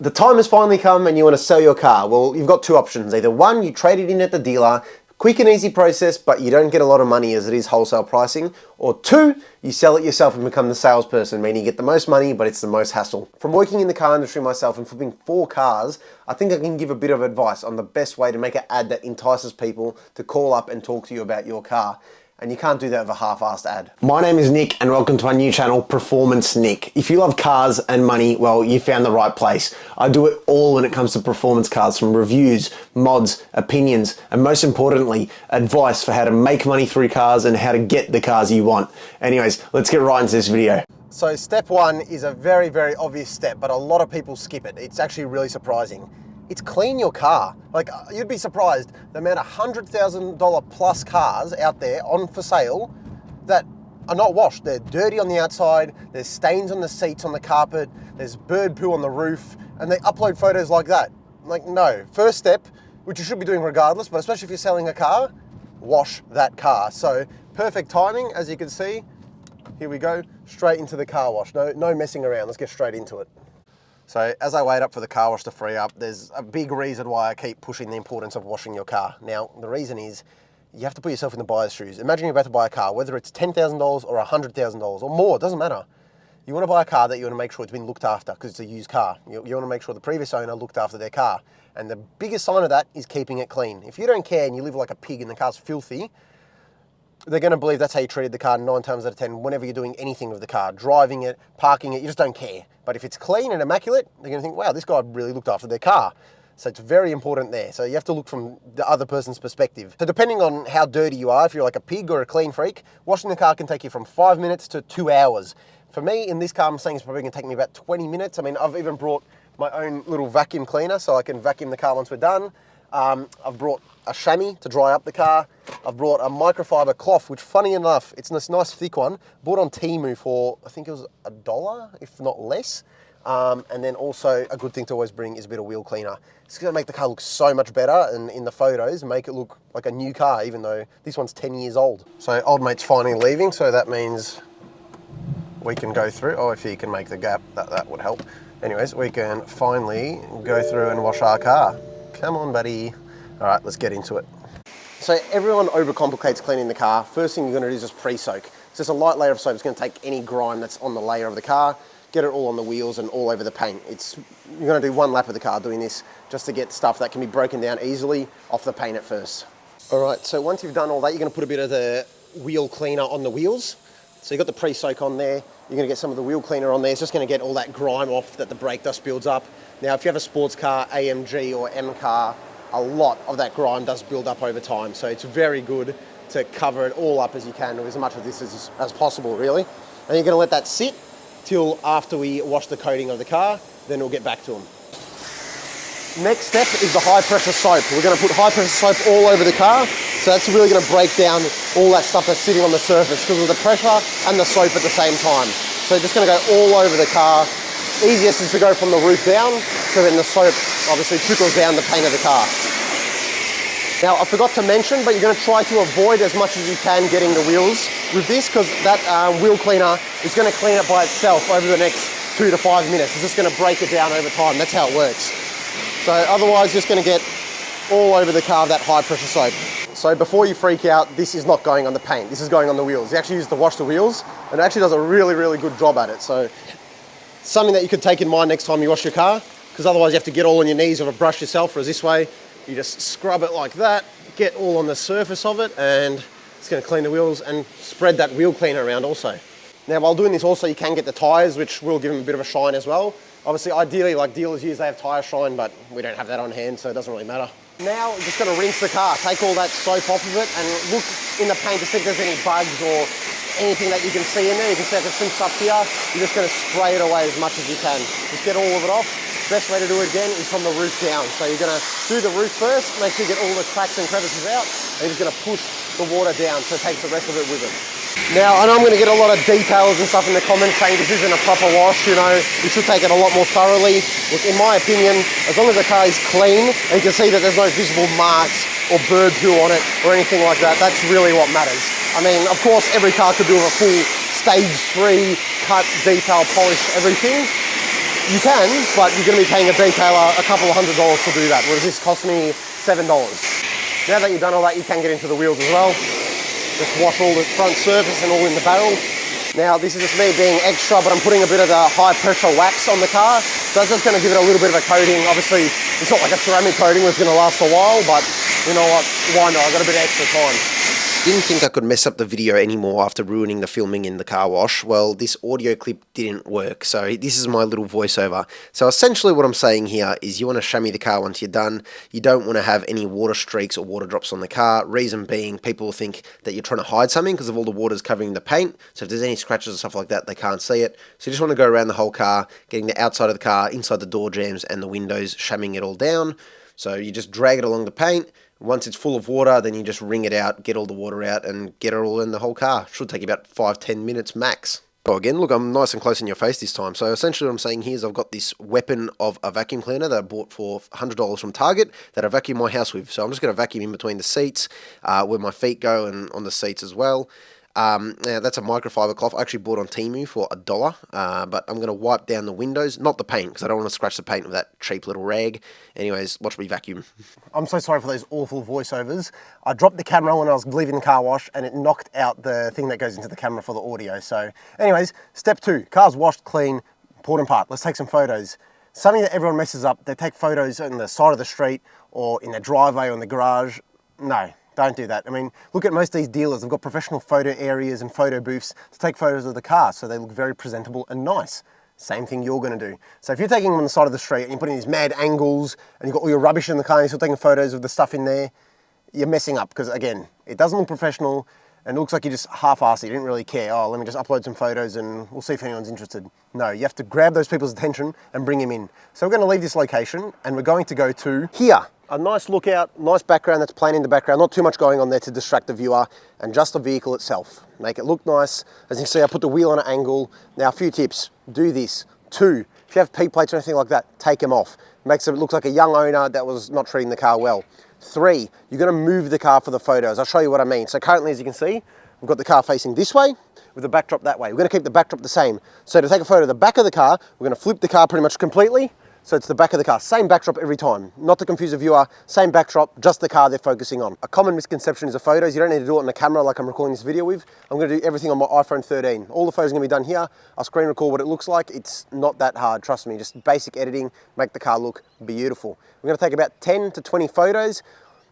The time has finally come and you want to sell your car. Well, you've got two options. Either one, you trade it in at the dealer, quick and easy process, but you don't get a lot of money as it is wholesale pricing. Or two, you sell it yourself and become the salesperson, meaning you get the most money, but it's the most hassle. From working in the car industry myself and flipping 4 cars, I think I can give a bit of advice on the best way to make an ad that entices people to call up and talk to you about your car. And you can't do that with a half-assed ad. My name is Nick and welcome to my new channel, Performance Nick. If you love cars and money, well, you found the right place. I do it all when it comes to performance cars, from reviews, mods, opinions, and most importantly, advice for how to make money through cars and how to get the cars you want. Anyways, let's get right into this video. So step 1 is a very, very obvious step, but a lot of people skip it. It's actually really surprising. It's clean your car. Like, you'd be surprised the amount of $100,000 plus cars out there on for sale that are not washed. They're dirty on the outside, there's stains on the seats, on the carpet, there's bird poo on the roof, and they upload photos like that. Like, no. First step, which you should be doing regardless, but especially if you're selling a car, wash that car. So perfect timing, as you can see. Here we go, straight into the car wash. No messing around, let's get straight into it. So as I wait up for the car wash to free up, there's a big reason why I keep pushing the importance of washing your car. Now, the reason is you have to put yourself in the buyer's shoes. Imagine you're about to buy a car, whether it's $10,000 or $100,000 or more, it doesn't matter. You want to buy a car that you want to make sure it's been looked after because it's a used car. You want to make sure the previous owner looked after their car. And the biggest sign of that is keeping it clean. If you don't care and you live like a pig and the car's filthy, they're going to believe that's how you treated the car 9 times out of 10 whenever you're doing anything with the car, driving it, parking it, you just don't care. But if it's clean and immaculate, they're going to think, wow, this guy really looked after their car. So it's very important there. So you have to look from the other person's perspective. So depending on how dirty you are, if you're like a pig or a clean freak, washing the car can take you from 5 minutes to 2 hours. For me, in this car, I'm saying it's probably going to take me about 20 minutes. I mean, I've even brought my own little vacuum cleaner so I can vacuum the car once we're done. I've brought a chamois to dry up the car. I've brought a microfiber cloth, which funny enough, it's this nice thick one, bought on Temu for, I think it was $1, if not less. And then also a good thing to always bring is a bit of wheel cleaner. It's gonna make the car look so much better, and in the photos, make it look like a new car, even though this one's 10 years old. So old mate's finally leaving, so that means we can go through. Oh, if he can make the gap, that would help. Anyways, we can finally go through and wash our car. Come on, buddy. All right, let's get into it. So everyone overcomplicates cleaning the car. First thing you're gonna do is just pre-soak. It's just a light layer of soap. It's gonna take any grime that's on the layer of the car, get it all on the wheels and all over the paint. You're gonna do 1 lap of the car doing this just to get stuff that can be broken down easily off the paint at first. All right, so once you've done all that, you're gonna put a bit of the wheel cleaner on the wheels. So you've got the pre-soak on there. You're gonna get some of the wheel cleaner on there. It's just gonna get all that grime off that the brake dust builds up. Now, if you have a sports car, AMG or M car, a lot of that grime does build up over time. So it's very good to cover it all up as you can, or as much of this as possible, really. And you're gonna let that sit till after we wash the coating of the car, then we'll get back to them. Next step is the high pressure soap. We're gonna put high pressure soap all over the car. So that's really gonna break down all that stuff that's sitting on the surface because of the pressure and the soap at the same time. So just gonna go all over the car. Easiest is to go from the roof down, so then the soap obviously trickles down the paint of the car. Now, I forgot to mention, but you're gonna try to avoid as much as you can getting the wheels with this, because that wheel cleaner is gonna clean it by itself over the next 2 to 5 minutes. It's just gonna break it down over time. That's how it works. So otherwise, just gonna get all over the car that high pressure soap. So before you freak out, this is not going on the paint. This is going on the wheels. You actually use it to wash the wheels, and it actually does a really, really good job at it. So something that you could take in mind next time you wash your car, because otherwise you have to get all on your knees or a brush yourself, whereas this way, you just scrub it like that, get all on the surface of it, and it's gonna clean the wheels and spread that wheel cleaner around also. Now, while doing this also, you can get the tires, which will give them a bit of a shine as well. Obviously, ideally, like dealers use, they have tire shine, but we don't have that on hand, so it doesn't really matter. Now, you're just gonna rinse the car, take all that soap off of it, and look in the paint to see if there's any bugs or anything that you can see in there. You can see if there's some stuff here. You're just gonna spray it away as much as you can. Just get all of it off. Best way to do it again is from the roof down. So you're gonna do the roof first, make sure you get all the cracks and crevices out, and you're just gonna push the water down so it takes the rest of it with it. Now, I know I'm gonna get a lot of details and stuff in the comments saying this isn't a proper wash, you know, you should take it a lot more thoroughly. Look, in my opinion, as long as the car is clean and you can see that there's no visible marks or bird poo on it or anything like that, that's really what matters. I mean, of course, every car could do a full stage 3 cut, detail, polish, everything. You can, but you're going to be paying a detailer a couple of $100 to do that, whereas this cost me $7. Now that you've done all that, you can get into the wheels as well. Just wash all the front surface and all in the barrel. Now, this is just me being extra, but I'm putting a bit of the high pressure wax on the car. So that's just going to give it a little bit of a coating. Obviously, it's not like a ceramic coating that's going to last a while, but you know what, why not? I've got a bit of extra time. Didn't think I could mess up the video anymore after ruining the filming in the car wash. Well, this audio clip didn't work, so this is my little voiceover. So essentially what I'm saying here is you want to chamois the car once you're done. You don't want to have any water streaks or water drops on the car. Reason being, people think that you're trying to hide something because of all the water's covering the paint. So if there's any scratches or stuff like that, they can't see it. So you just want to go around the whole car, getting the outside of the car, inside the door jambs and the windows, chamoising it all down. So you just drag it along the paint. Once it's full of water, then you just wring it out, get all the water out, and get it all in the whole car. Should take you about 5-10 minutes max. So again, look, I'm nice and close in your face this time. So essentially what I'm saying here is I've got this weapon of a vacuum cleaner that I bought for $100 from Target that I vacuum my house with. So I'm just going to vacuum in between the seats, where my feet go, and on the seats as well. Now that's a microfiber cloth I actually bought on Temu for $1, but I'm going to wipe down the windows, not the paint, because I don't want to scratch the paint with that cheap little rag. Anyways, watch me vacuum. I'm so sorry for those awful voiceovers. I dropped the camera when I was leaving the car wash and it knocked out the thing that goes into the camera for the audio. So anyways, step 2, car's washed, clean, important part. Let's take some photos. Something that everyone messes up, they take photos on the side of the street or in their driveway or in the garage. No. Don't do that. I mean, look at most of these dealers. They've got professional photo areas and photo booths to take photos of the car so they look very presentable and nice. Same thing you're going to do. So if you're taking them on the side of the street and you're putting these mad angles and you've got all your rubbish in the car and you're still taking photos of the stuff in there, you're messing up because, again, it doesn't look professional and it looks like you just half-assed it. You didn't really care. Oh, let me just upload some photos and we'll see if anyone's interested. No, you have to grab those people's attention and bring them in. So we're going to leave this location and we're going to go to here. A nice lookout, nice background that's plain in the background, not too much going on there to distract the viewer, and just the vehicle itself. Make it look nice. As you can see, I put the wheel on an angle. Now, a few tips. Do this. 2, if you have P plates or anything like that, take them off. Makes it look like a young owner that was not treating the car well. 3, you're going to move the car for the photos. I'll show you what I mean. So currently, as you can see, we've got the car facing this way with the backdrop that way. We're going to keep the backdrop the same. So to take a photo of the back of the car, we're going to flip the car pretty much completely. So it's the back of the car, same backdrop every time. Not to confuse a viewer, same backdrop, just the car they're focusing on. A common misconception is the photos. You don't need to do it on a camera like I'm recording this video with. I'm going to do everything on my iPhone 13. All the photos are going to be done here. I'll screen record what it looks like. It's not that hard, trust me. Just basic editing, make the car look beautiful. We're going to take about 10 to 20 photos,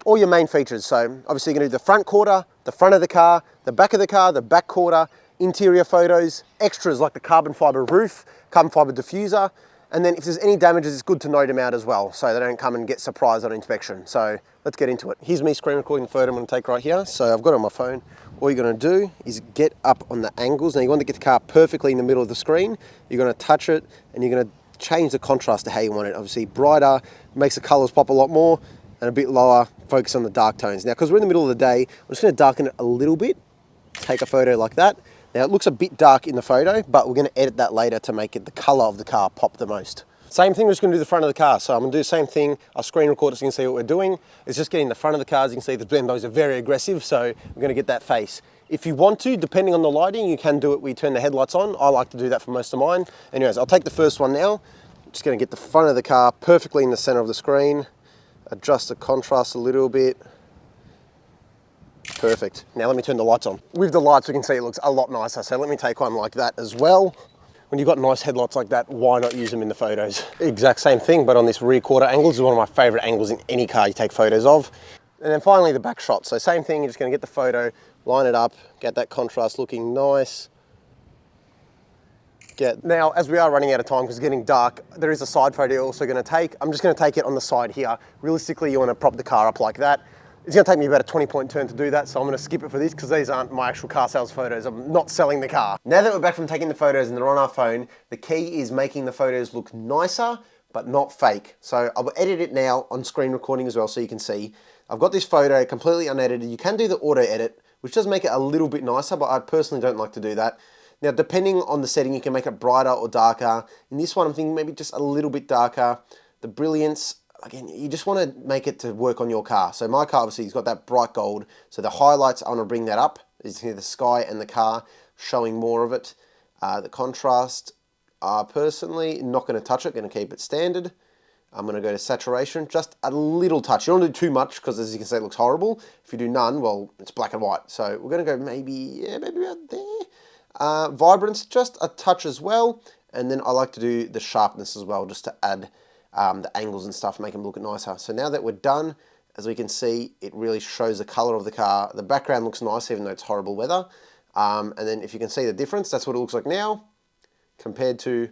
all your main features. So obviously you're going to do the front quarter, the front of the car, the back of the car, the back quarter, interior photos, extras like the carbon fiber roof, carbon fiber diffuser. And then if there's any damages, it's good to note them out as well so they don't come and get surprised on inspection. So let's get into it. Here's me screen recording the photo I'm going to take right here. So I've got it on my phone. All you're going to do is get up on the angles. Now you want to get the car perfectly in the middle of the screen. You're going to touch it and you're going to change the contrast to how you want it. Obviously brighter, makes the colors pop a lot more, and a bit lower, focus on the dark tones. Now because we're in the middle of the day, I'm just going to darken it a little bit. Take a photo like that. Now it looks a bit dark in the photo, but we're going to edit that later to make it the color of the car pop the most. Same thing, we're just going to do the front of the car. So I'm going to do the same thing. I'll screen record it so you can see what we're doing. It's just getting the front of the car. As you can see, the Bembos are very aggressive, so we're going to get that face. If you want to, depending on the lighting, you can do it where you turn the headlights on. I like to do that for most of mine. Anyways, I'll take the first one now. I'm just going to get the front of the car perfectly in the center of the screen. Adjust the contrast a little bit. Perfect. Now let me turn the lights on. With the lights, we can see it looks a lot nicer. So let me take one like that as well. When you've got nice headlights like that, why not use them in the photos? Exact same thing, but on this rear quarter angle. This is one of my favorite angles in any car you take photos of. And then finally the back shot. So same thing, you're just gonna get the photo, line it up, get that contrast looking nice. Now, as we are running out of time because it's getting dark, there is a side photo you're also gonna take. I'm just gonna take it on the side here. Realistically, you wanna prop the car up like that. It's going to take me about a 20-point turn to do that, so I'm going to skip it for this because these aren't my actual car sales photos. I'm not selling the car. Now that we're back from taking the photos and they're on our phone, the key is making the photos look nicer, but not fake. So I'll edit it now on screen recording as well so you can see. I've got this photo completely unedited. You can do the auto edit, which does make it a little bit nicer, but I personally don't like to do that. Now, depending on the setting, you can make it brighter or darker. In this one, I'm thinking maybe just a little bit darker. The brilliance, again, you just want to make it to work on your car. So my car obviously has got that bright gold. So the highlights, I want to bring that up. You can see the sky and the car showing more of it. The contrast, Personally, not going to touch it, going to keep it standard. I'm going to go to saturation, just a little touch. You don't want to do too much because, as you can see, it looks horrible. If you do none, well, it's black and white. So we're going to go maybe about there. Vibrance, just a touch as well. And then I like to do the sharpness as well, just to add the angles and stuff, make them look nicer. So now that we're done, as we can see, it really shows the color of the car. The background looks nice, even though it's horrible weather. And then if you can see the difference, that's what it looks like now compared to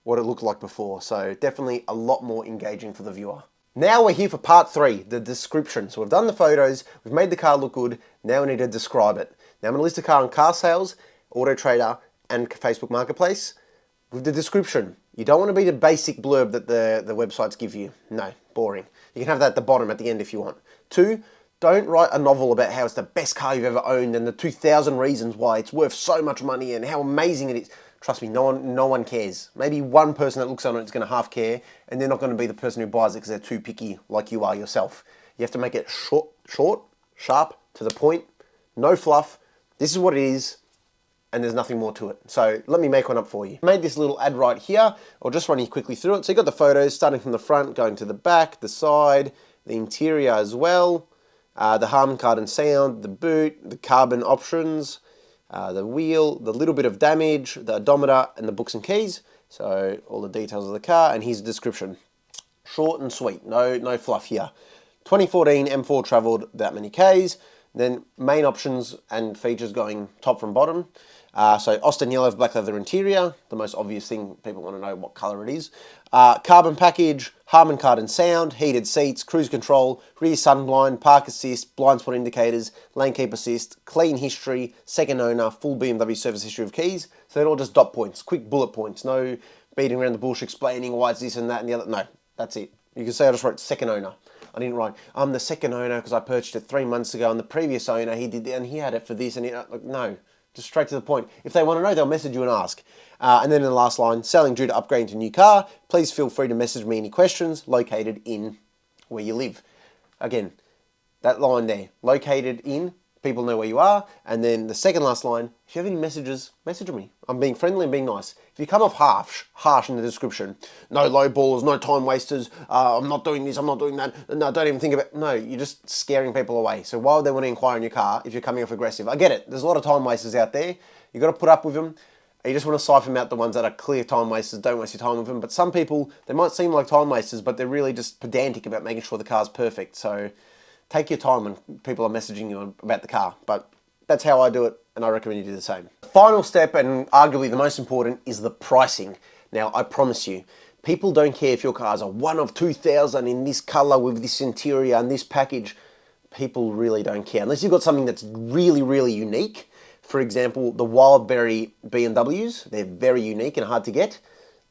what it looked like before. So definitely a lot more engaging for the viewer. Now we're here for part 3, the description. So we've done the photos, we've made the car look good, now we need to describe it. Now I'm going to list the car on Car Sales, Auto Trader, and Facebook Marketplace with the description. You don't want to be the basic blurb that the websites give you. No, boring. You can have that at the bottom at the end if you want. 2, don't write a novel about how it's the best car you've ever owned and the 2,000 reasons why it's worth so much money and how amazing it is. Trust me, no one cares. Maybe one person that looks on it is going to half care, and they're not going to be the person who buys it because they're too picky like you are yourself. You have to make it short, sharp, to the point, no fluff. This is what it is, and there's nothing more to it. So let me make one up for you. I made this little ad right here. I'll just run you quickly through it. So you've got the photos starting from the front, going to the back, the side, the interior as well, the Harman Kardon sound, the boot, the carbon options, the wheel, the little bit of damage, the odometer, and the books and keys. So all the details of the car, and here's the description. Short and sweet, no fluff here. 2014 M4 travelled that many Ks. Then main options and features going top from bottom. So Austin yellow, black leather interior, the most obvious thing, people want to know what colour it is. Carbon package, Harman Kardon sound, heated seats, cruise control, rear sunblind, park assist, blind spot indicators, lane keep assist, clean history, second owner, full BMW service history of keys. So they're all just dot points, quick bullet points, no beating around the bush explaining why it's this and that and the other. No, that's it. You can say I just wrote second owner. I didn't write, I'm the second owner because I purchased it 3 months ago, and the previous owner, he did, and he had it for this, and like, no. Just straight to the point. If they want to know, they'll message you and ask. And then in the last line, selling due to upgrading to a new car. Please feel free to message me any questions located in where you live. Again, that line there, located in, people know where you are. And then the second last line, if you have any messages, message me. I'm being friendly and being nice. If you come off harsh in the description, no low ballers, no time wasters, I'm not doing this, I'm not doing that, no, don't even think about it. No, you're just scaring people away. So why would they want to inquire in your car if you're coming off aggressive? I get it. There's a lot of time wasters out there. You've got to put up with them. You just want to siphon out the ones that are clear time wasters. Don't waste your time with them. But some people, they might seem like time wasters, but they're really just pedantic about making sure the car's perfect. So take your time when people are messaging you about the car. But that's how I do it, and I recommend you do the same. Final step, and arguably the most important, is the pricing. Now, I promise you, people don't care if your car's a 1 of 2,000 in this color with this interior and this package. People really don't care. Unless you've got something that's really, really unique. For example, the Wildberry BMWs, they're very unique and hard to get.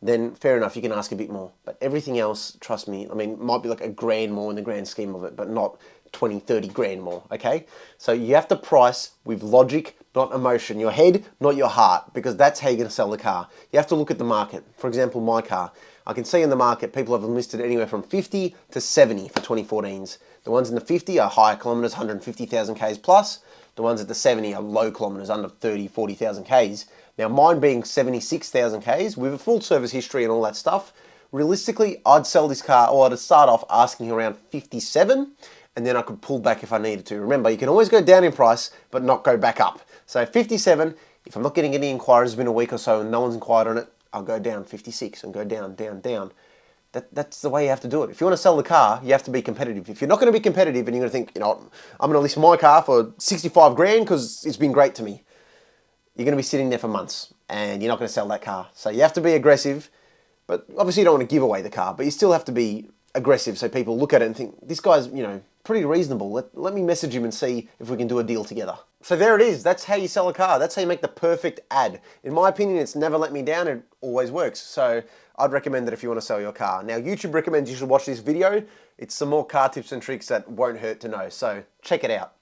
Then fair enough, you can ask a bit more. But everything else, trust me, I mean, might be like a grand more in the grand scheme of it, but not 20, 30 grand more, okay? So you have to price with logic, not emotion. Your head, not your heart, because that's how you're going to sell the car. You have to look at the market. For example, my car. I can see in the market, people have listed anywhere from 50 to 70 for 2014s. The ones in the 50 are higher kilometers, 150,000 Ks plus. The ones at the 70 are low kilometers, under 30, 40,000 Ks. Now, mine being 76,000 Ks with a full service history and all that stuff, realistically, I'd sell this car, or I'd start off asking around 57, and then I could pull back if I needed to. Remember, you can always go down in price, but not go back up. So 57, if I'm not getting any inquiries, it's been a week or so and no one's inquired on it, I'll go down 56 and go down, down, down. That's the way you have to do it. If you want to sell the car, you have to be competitive. If you're not going to be competitive and you're going to think, you know, I'm going to list my car for 65 grand because it's been great to me, you're going to be sitting there for months and you're not going to sell that car. So you have to be aggressive, but obviously you don't want to give away the car, but you still have to be aggressive so people look at it and think, this guy's, you know, pretty reasonable. Let me message him and see if we can do a deal together. So there it is. That's how you sell a car. That's how you make the perfect ad. In my opinion, it's never let me down. It always works. So I'd recommend that if you want to sell your car. Now, YouTube recommends you should watch this video. It's some more car tips and tricks that won't hurt to know. So check it out.